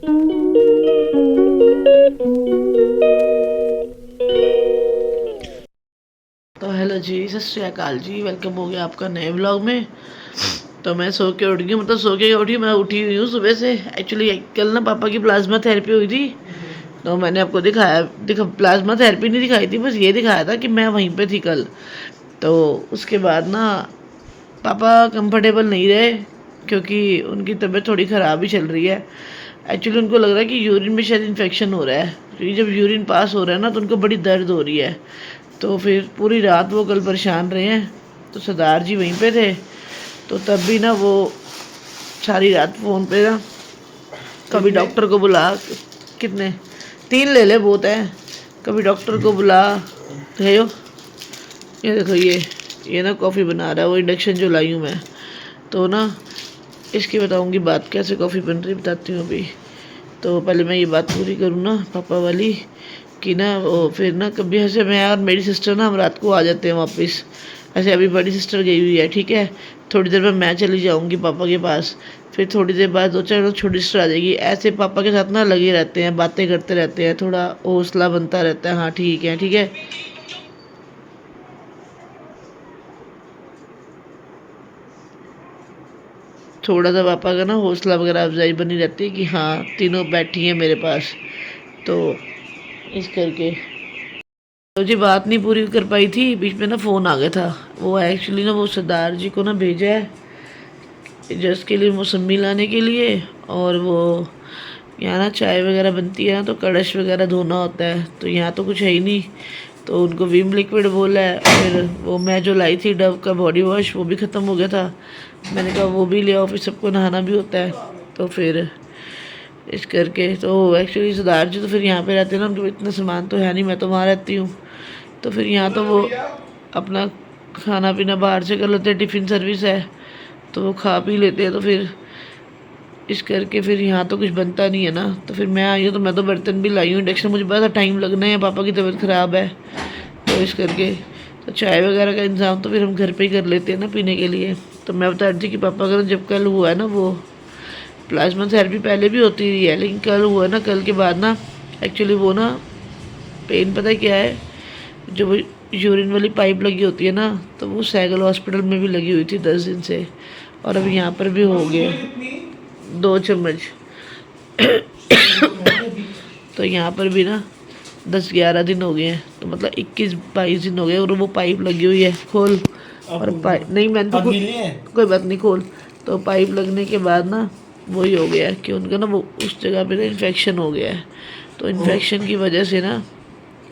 तो हेलो जी, सत श्री अकाल जी, वेलकम हो गया आपका नए ब्लॉग में। तो मैं सो के उठ गई, मतलब सो के उठी, मैं उठी हुई हूँ सुबह से। एक्चुअली कल ना पापा की प्लाज्मा थेरेपी हुई थी, तो मैंने आपको प्लाज्मा थेरेपी नहीं दिखाई थी, बस ये दिखाया था कि मैं वहीं पे थी कल। तो उसके बाद ना पापा कंफर्टेबल नहीं रहे, क्योंकि उनकी तबीयत थोड़ी ख़राब ही चल रही है। एक्चुअली उनको लग रहा है कि यूरिन में शायद इन्फेक्शन हो रहा है, क्योंकि जब यूरिन पास हो रहा है ना तो उनको बड़ी दर्द हो रही है। तो फिर पूरी रात वो कल परेशान रहे हैं। तो सरदार जी वहीं पे थे, तो तब भी ना वो सारी रात फ़ोन पे ना कभी डॉक्टर को बुला, कितने 3 ले ले बहुत है, कभी डॉक्टर को बुला। तो ये देखो, ये ना कॉफ़ी बना रहा है, वो इंडक्शन जो लाई हूँ मैं। तो ना इसकी बताऊँगी बात, कैसे कॉफ़ी बन रही बताती हूँ अभी। तो पहले मैं ये बात पूरी करूँ ना पापा वाली, कि ना वो फिर ना कभी ऐसे मैं और मेरी सिस्टर ना हम रात को आ जाते हैं वापस। ऐसे अभी बड़ी सिस्टर गई हुई है, ठीक है, थोड़ी देर में मैं चली जाऊँगी पापा के पास, फिर थोड़ी देर बाद 2-4 लोग छोटी सिस्टर आ जाएगी। ऐसे पापा के साथ ना लगे रहते हैं, बातें करते रहते हैं, थोड़ा हौसला बनता रहता है। हाँ ठीक है, ठीक है। थोड़ा सा पापा का ना हौसला वगैरह अफजाई बनी रहती है कि हाँ तीनों बैठी हैं मेरे पास। तो इस करके तो जी बात नहीं पूरी कर पाई थी, बीच में ना फ़ोन आ गया था। वो एक्चुअली ना वो सरदार जी को ना भेजा है जस्ट के लिए मौसमी लाने के लिए। और वो यहाँ ना चाय वगैरह बनती है ना, तो कड़श वगैरह धोना होता है, तो यहाँ तो कुछ है ही नहीं। तो उनको विम लिक्विड बोला है। फिर वो मैं जो लाई थी डव का बॉडी वॉश, वो भी ख़त्म हो गया था। मैंने कहा वो भी ले आओ, फिर सबको नहाना भी होता है। तो फिर इस करके तो एक्चुअली सरदार जी तो फिर यहाँ पे रहते हैं ना, उनके इतना सामान तो है नहीं, मैं तो वहाँ रहती हूँ। तो फिर यहाँ तो वो अपना खाना पीना बाहर से कर लेते हैं, टिफ़िन सर्विस है तो वो खा पी लेते हैं। तो फिर इस करके फिर यहाँ तो कुछ बनता नहीं है ना। तो फिर मैं आई हूँ, तो मैं तो बर्तन भी लाई हूँ, इंडक्शन मुझे बड़ा टाइम लगना है, पापा की तबीयत ख़राब है। तो इस करके तो चाय वगैरह का इंतज़ाम तो फिर हम घर पे ही कर लेते हैं ना पीने के लिए। तो मैं बता रही थी कि पापा का जब कल हुआ है ना वो प्लाज्मा थेरेपी, पहले भी होती रही है लेकिन कल हुआ ना, कल के बाद ना एक्चुअली वो ना पेन पता है क्या है, जो वो यूरिन वाली पाइप लगी होती है ना, तो वो सैगल हॉस्पिटल में भी लगी हुई थी 10 दिन से, और अब यहाँ पर भी हो गया 2 चम्मच। तो यहाँ पर भी ना 10-11 दिन हो गए हैं, तो मतलब 21-22 दिन हो गए, और वो पाइप लगी हुई है। खोल। और पाइप नहीं, मैंने तो कोई बात नहीं, खोल। तो पाइप लगने के बाद ना वही हो गया है कि उनका ना वो उस जगह पे ना इन्फेक्शन हो गया है। तो इन्फेक्शन की वजह से ना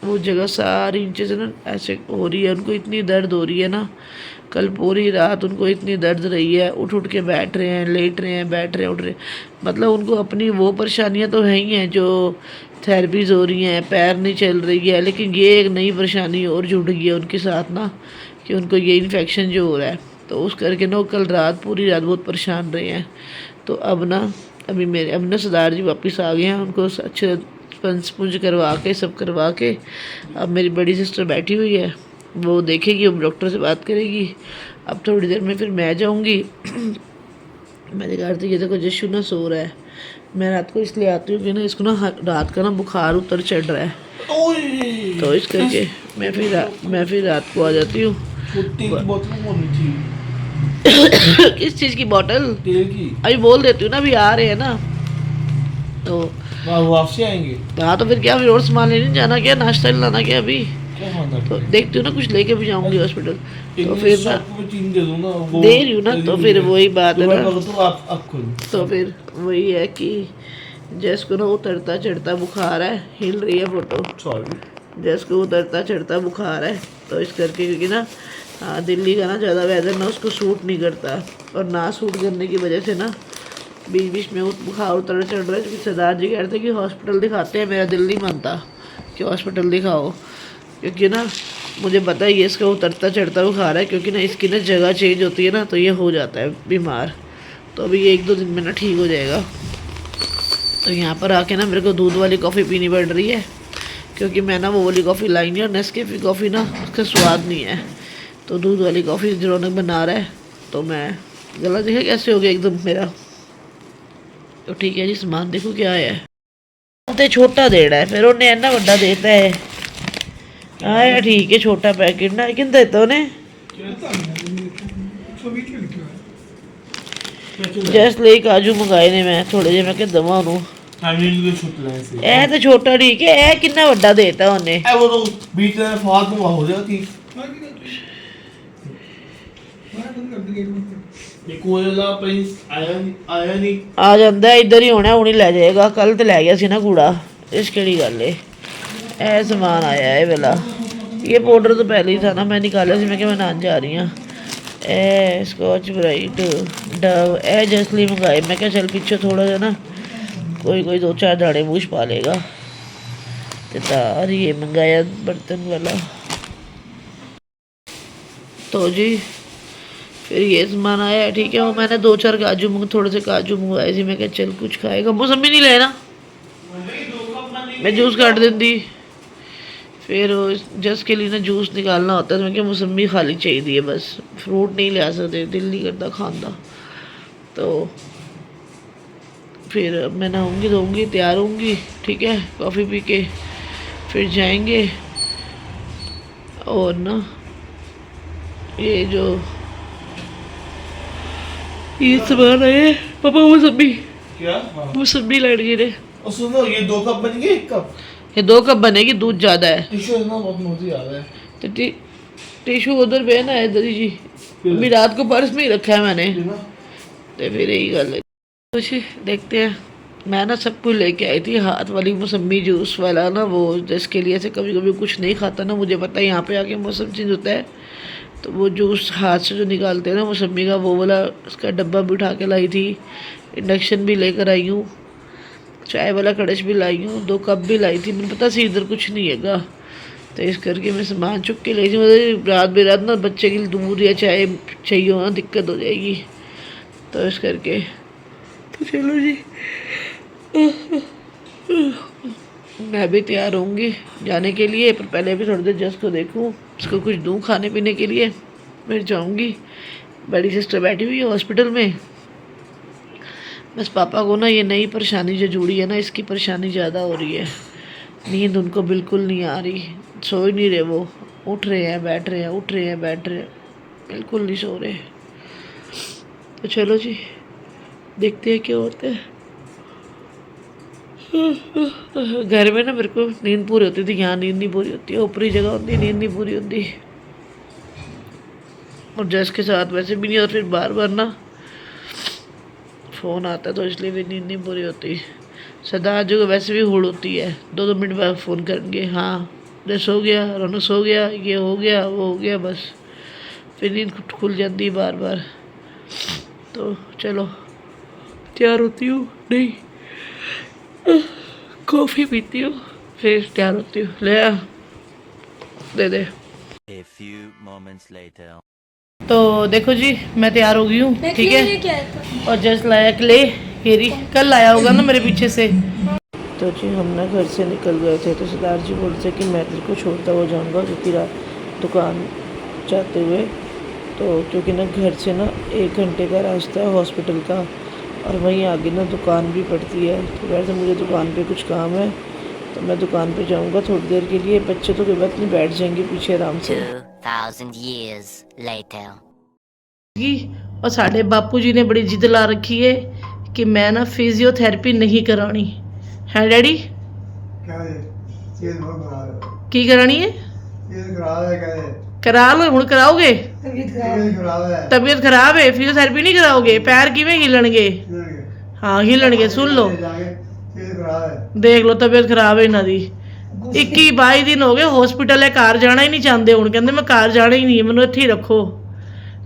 वो जगह सारी नीचे से ना ऐसे हो रही है, उनको इतनी दर्द हो रही है ना। कल पूरी रात उनको इतनी दर्द रही है, उठ उठ के बैठ रहे हैं, लेट रहे हैं, बैठ रहे हैं, उठ रहे हैं। मतलब उनको अपनी वो परेशानियां तो हैं ही हैं, जो थेरेपीज़ हो रही हैं, पैर नहीं चल रही है, लेकिन ये एक नई परेशानी और जुड़ गई है उनके साथ ना, कि उनको ये इन्फेक्शन जो हो रहा है। तो उस करके ना कल रात पूरी रात बहुत परेशान रहे हैं। तो अब ना अब ना सरदार जी वापस आ गए हैं, उनको अच्छे स्पंज पुंज करवा के सब करवा के अब मेरी बड़ी सिस्टर बैठी हुई है, वो देखेगी, अब डॉक्टर से बात करेगी। अब थोड़ी देर में फिर मैं जाऊंगी। मैंने कहा थी ये देखो जशु ना सो रहा है, मैं रात को इसलिए आती हूँ कि ना इसको ना रात का ना बुखार उतर चढ़ रहा है। तो इस करके मैं फिर रात को आ जाती हूँ। किस चीज़ की बोतल? तेल की। अभी बोल देती हूँ ना, अभी आ रहे हैं ना। तो वापसी आएंगे। हाँ, तो फिर क्या, फिर और सामान लेने जाना क्या, नाश्ता लाना क्या अभी? क्या खाना तो है? देखती हूँ ना, कुछ लेके भी जाऊंगी हॉस्पिटल। तो इंग्लिश फिर ना शॉप में चीन दे दूंगा वो दे रही हूँ ना, तो फिर वही बात है ना। तो आप खोल। तो फिर वही है कि जैस को ना उतरता चढ़ता बुखार है, हिल रही है फोटो, सॉरी। जैस को उतरता चढ़ता बुखार है। तो इस करके क्योंकि ना दिल्ली का ना ज़्यादा वेदर ना उसको सूट नहीं करता, और ना सूट करने की वजह से ना बीच बीच में बुखार उतर चढ़ रहा है। क्योंकि सरदार जी कह रहे थे कि हॉस्पिटल दिखाते हैं, मेरा दिल नहीं मानता कि हॉस्पिटल दिखाओ, क्योंकि ना मुझे पता है ये इसका उतरता चढ़ता बुखार है, क्योंकि ना इसकी ना जगह चेंज होती है ना, तो ये हो जाता है बीमार। तो अभी ये 1-2 दिन में ना ठीक हो जाएगा। तो यहाँ पर आके ना मेरे को दूध वाली कॉफ़ी पीनी पड़ रही है, क्योंकि मैं ना वो वाली कॉफ़ी लाई नहीं, और नेस्कैफे कॉफ़ी ना उसका स्वाद नहीं है। तो दूध वाली कॉफ़ी जो रौनक बना रहा है, तो मैं गला देखा कैसे हो गया एकदम मेरा। तो ठीक है जी, समान देखो क्या आया है। ਤੇ ਛੋਟਾ ਦੇਣਾ ਹੈ, ਫਿਰ ਉਹਨੇ ਇੰਨਾ ਵੱਡਾ ਦੇਤਾ ਹੈ। ਆਇਆ ਠੀਕ ਹੈ, ਛੋਟਾ ਪੈਕੇਟ ਨਾ ਕਿੰਦਾ ਦਿੱਤਾ ਉਹਨੇ। ਜਸ ਲਈ ਕਾਜੂ ਮੰਗਾਏ ਨੇ ਮੈਂ ਥੋੜੇ ਜਿਹੇ, ਮੈਂ ਕਿਹਾ ਦਵਾਂ ਉਹਨੂੰ। टाइमिंग भी छुट रहे से ਇਹ ਤਾਂ ਛੋਟਾ ਠੀਕ ਹੈ, ਇਹ ਕਿੰਨਾ ਵੱਡਾ ਦੇਤਾ ਉਹਨੇ। ए वो तो बीच में फालतू हो जाती ये कोयला प्रिंस आया नहीं ਆ ਜਾਂਦਾ ਇੱਧਰ ਹੀ ਹੋਣਾ, ਹੁਣ ਹੀ ਲੈ ਜਾਏਗਾ। ਕੱਲ ਤੇ ਲੈ ਗਿਆ ਸੀ ਨਾ ਕੂੜਾ, ਇਸ ਕਿਹੜੀ ਗੱਲ ਏ। ਇਹ ਸਮਾਨ ਆਇਆ ਇਹ ਵਾਲਾ, ਇਹ ਪਾਊਡਰ तो पहले ही था ना, मैं निकाला सी, मैं क्या मैं नहान जा रही हाँ। ए स्कॉच ब्राइट डव ए जसली मंगाए, मैं क्या चल पीछे थोड़ा सा ना कोई 2-4 दाने मूछ पा लेगा। तो तार ये मंगाया बर्तन वाला। तो जी फिर ये सामान आया, ठीक है। वो मैंने 2-4 थोड़े से काजू मंगवाए थे, मैं क्या चल कुछ खाएगा। मौसमी नहीं लेना, मैं जूस काट देती। फिर जस के लिए ना जूस निकालना होता है, तो मैं क्या मौसमी खाली चाहिए बस, फ्रूट नहीं ले सकते, दिल नहीं करता खाना। तो फिर मैं नहाऊँगी धोऊँगी, तैयार होंगी, ठीक है। कॉफ़ी पी के फिर जाएंगे। और ना ये जो ये सामान है पापा, मौसमी क्या मौसमी लड़ गई रे। और सुनो ये 2 कप बन गए, 1 कप ये 2 कप बनेगी, दूध ज़्यादा है। टिश्यू ना बहुत मोटी आ रहा है। तो टिशू उधर पे है ना, इधर ही जी। अभी रात को पर्स में ही रखा है मैंने। तो फिर यही गल है। कुछ देखते हैं। मैं ना सब कुछ लेके आई थी, हाथ वाली मौसमी जूस वाला ना, वो जिसके लिए से कभी कभी कुछ नहीं खाता ना, मुझे पता है यहाँ पे आके मौसम चेंज होता है, तो वो जूस हाथ से जो निकालते हैं ना मौसमी का, वो वाला उसका डब्बा भी उठा के लाई थी। इंडक्शन भी लेकर आई हूँ, चाय वाला कड़च भी लाई हूँ, 2 कप भी लाई थी। मैंने पता सी इधर कुछ नहीं है, तो इस करके मैं सामान चुक के लाई थी। मतलब रात बेरात ना बच्चे के लिए दूध या चाय चाहिए हो ना, दिक्कत हो जाएगी। तो इस करके तो चलो जी, मैं भी तैयार होंगी जाने के लिए, पर पहले भी थोड़ी देर जस को देखूँ, उसको कुछ दूँ खाने पीने के लिए, फिर जाऊँगी। बड़ी सिस्टर बैठी हुई है हॉस्पिटल में। बस पापा को ना ये नई परेशानी जो जुड़ी है ना, इसकी परेशानी ज़्यादा हो रही है। नींद उनको बिल्कुल नहीं आ रही, सो ही नहीं रहे वो, उठ रहे हैं बैठ रहे हैं, उठ रहे हैं बैठ रहे हैं, बिल्कुल नहीं सो रहे। तो चलो जी देखते हैं क्या होता है। घर में ना मेरे को नींद पूरी होती थी, यहाँ नींद नहीं पूरी होती है, ऊपरी जगह होती नींद नहीं पूरी होती। और जस के साथ वैसे भी नहीं, और फिर बार बार ना फ़ोन आता है, तो इसलिए भी नींद नहीं पूरी होती। सदा जो वैसे भी हुड़ होती है, 2-2 मिनट बाद फ़ोन करेंगे, हाँ जस हो गया, रौनक हो गया, ये हो गया, वो हो गया, बस फिर नींद खुल जाती है बार बार। तो चलो तैयार होती हूँ, नहीं कॉफ़ी पीती हूँ, फिर तैयार होती हूँ। ले आ, दे दे। A few moments later. तो देखो जी मैं तैयार हो गई हूँ, ठीक है। और जस्ट लाया क्ले, हेरी कल लाया होगा ना मेरे पीछे से। तो जी हम ना घर से निकल गए थे, तो सरदार जी बोलते कि मैं तेरे को छोड़ता हुआ जाऊँगा, क्योंकि दुकान जाते हुए, तो क्योंकि ना घर से ना 1 घंटे का रास्ता है हॉस्पिटल का, और वहीं आगे ना दुकान भी पड़ती है। तो वैसे मुझे दुकान पे कुछ काम है, तो मैं दुकान पे जाऊँगा थोड़ी देर के लिए। बच्चे तो कोई बात नहीं, बैठ जाएंगे पीछे आराम से। 2000 years later. और साढ़े बापू जी ने बड़ी जिद ला रखी है कि मैं ना फिजियोथेरेपी नहीं करानी है। डैडी की करानी है? करा लो हुण, कराओगे? तबीयत खराब है, फिजियोथेरेपी नहीं कराओगे? पैर किवें हिलणगे? हाँ हिलणगे, सुन लो, देख लो तबीयत खराब है इन्हां दी। 21-22 दिन हो गए हॉस्पिटल है, घर जाना ही नहीं चाहते। हुण कहंदे मैं घर जाना ही नहीं, मैनूं इत्थे ही रखो।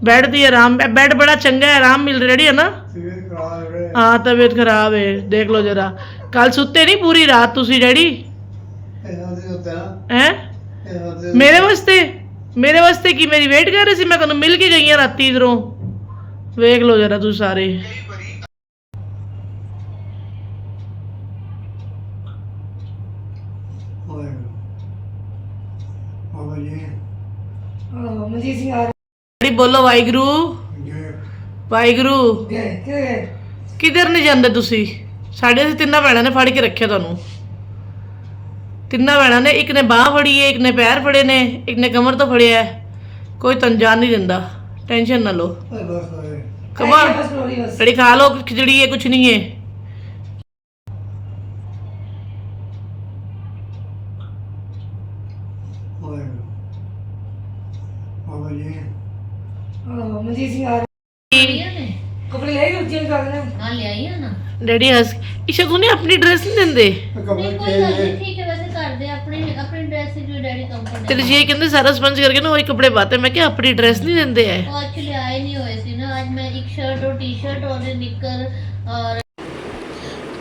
बेड दी आराम, बेड बड़ा चंगा है, आराम मिल रहा है ना। हाँ तबीयत खराब है, देख लो जरा। कल सुते नहीं पूरी रात तुसी डैडी? हैं मेरे वास्ते की मेरी वेट कर रही सी? मैं तुहानूं मिल के गई हां राती इधरों, वेख लो जरा तुम सारे। डैडी बोलो वाहिगुरू वाहिगुरू। किधर नहीं जाते तुसी? ਸਾਡੇ ਅਸੀਂ ਤਿੰਨਾਂ ਭੈਣਾਂ ਨੇ ਫੜ ਕੇ ਰੱਖਿਆ ਤੁਹਾਨੂੰ। ਤਿੰਨਾਂ ਭੈਣਾਂ ਨੇ, ਇੱਕ ਨੇ ਬਾਹ ਫੜੀ ਹੈ, ਇੱਕ ਨੇ ਪੈਰ ਫੜੇ ਨੇ, ਇੱਕ ਨੇ ਕਮਰ ਤੋਂ ਫੜਿਆ ਹੈ। ਕੋਈ ਤੁਹਾਨੂੰ ਜਾਣ ਨਹੀਂ ਦਿੰਦਾ, टेंशन ना लो। कमाल कड़ी खा लो, खिचड़ी है, कुछ नहीं है। डैडी हंस ईशा तू नहीं अपनी ड्रेस नहीं देंदे तेरे जी कहंदे सारा स्पंज करके ना वही कपड़े पाते। मैं क्या अपनी ड्रेस नहीं देंदे है। एक्चुअली आए नहीं हुए थे ना, आज मैं एक शर्ट और टी शर्ट और निक्कर और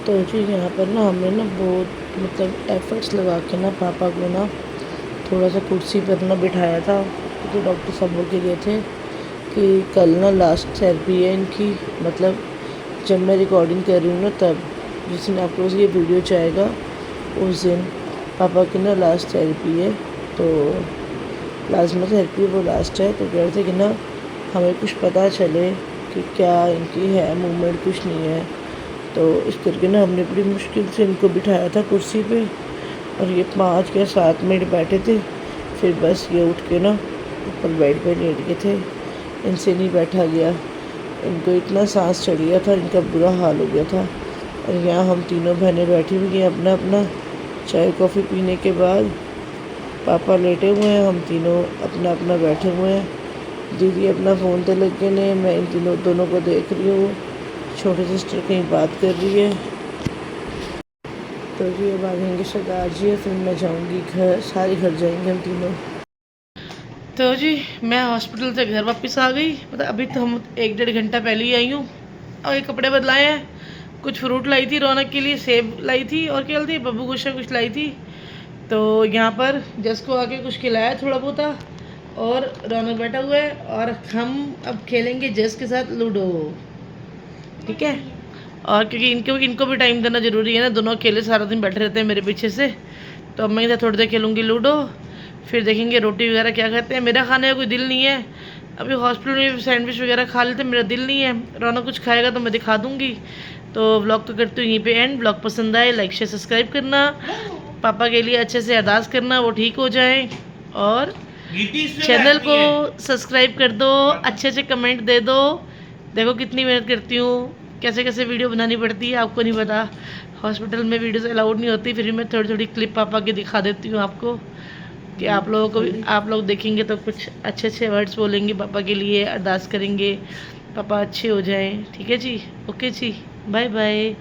तो जी यहाँ पर ना हमने ना बहुत मतलब एफर्ट्स लगा के ना पापा को ना थोड़ा सा कुर्सी पर ना बिठाया था, क्योंकि डॉक्टर साहब बोल के गए थे कि कल ना लास्ट थेरेपी है इनकी। मतलब जब मैं रिकॉर्डिंग कर रही हूँ ना तब, जिस दिन आपको ये वीडियो जाएगा उस दिन पापा की ना लास्ट थेरेपी है। तो प्लाज्मा थेरेपी वो लास्ट है। तो कह रहे थे कि ना हमें कुछ पता चले कि क्या इनकी है, मूवमेंट कुछ नहीं है। तो इस करके ना हमने बड़ी मुश्किल से इनको बिठाया था कुर्सी पे, और ये 5 या 7 मिनट बैठे थे। फिर बस ये उठ के ना ऊपर बेड पे लेट गए थे, इनसे नहीं बैठा गया। इनको इतना सांस चढ़ गया था, इनका बुरा हाल हो गया था। और यहाँ हम तीनों बहनें बैठी हुई हैं अपना अपना चाय कॉफ़ी पीने के बाद। पापा लेटे हुए हैं, हम तीनों अपना अपना बैठे हुए हैं। दीदी अपना फ़ोन पे लग गए ने, मैं इन दोनों को देख रही हूँ। छोटी सिस्टर कहीं बात कर रही है। तो ये अब आ जाएंगे सरदार जी, फिर मैं जाऊँगी घर, सारे घर जाएंगे हम तीनों। तो जी मैं हॉस्पिटल से घर वापस आ गई। मतलब अभी तो हम 1-1.5 घंटा पहले ही आई हूँ। और ये कपड़े बदलाए हैं, कुछ फ्रूट लाई थी रौनक के लिए, सेब लाई थी और क्या थी बब्बू गोशा कुछ लाई थी। तो यहाँ पर जस को आके कुछ खिलाया थोड़ा बहुत, और रौनक बैठा हुआ है। और हम अब खेलेंगे जस के साथ लूडो, ठीक है। और क्योंकि इनको भी टाइम देना ज़रूरी है ना, दोनों अकेले सारा दिन बैठे रहते हैं मेरे पीछे से। तो अब मैं थोड़ी देर खेलूँगी लूडो, फिर देखेंगे रोटी वगैरह क्या खाते हैं। मेरा खाने का कोई दिल नहीं है, अभी हॉस्पिटल में सैंडविच वगैरह खा लेते, मेरा दिल नहीं है। रौनक कुछ खाएगा तो मैं दिखा दूँगी। तो व्लॉग तो करती हूँ यहीं पे एंड। व्लॉग पसंद आए लाइक शेयर सब्सक्राइब करना, पापा के लिए अच्छे से अरदास करना वो ठीक हो जाए, और चैनल को सब्सक्राइब कर दो, अच्छे से कमेंट दे दो। देखो कितनी मेहनत करती हूँ, कैसे कैसे वीडियो बनानी पड़ती है, आपको नहीं पता। हॉस्पिटल में वीडियोस अलाउड नहीं होती, फिर भी मैं थोड़ी थोड़ी क्लिप पापा की दिखा देती हूँ आपको, कि आप लोगों को भी, आप लोग देखेंगे तो कुछ अच्छे अच्छे वर्ड्स बोलेंगे पापा के लिए, अरदास करेंगे पापा अच्छे हो जाएं। ठीक है जी, ओके जी, बाय बाय।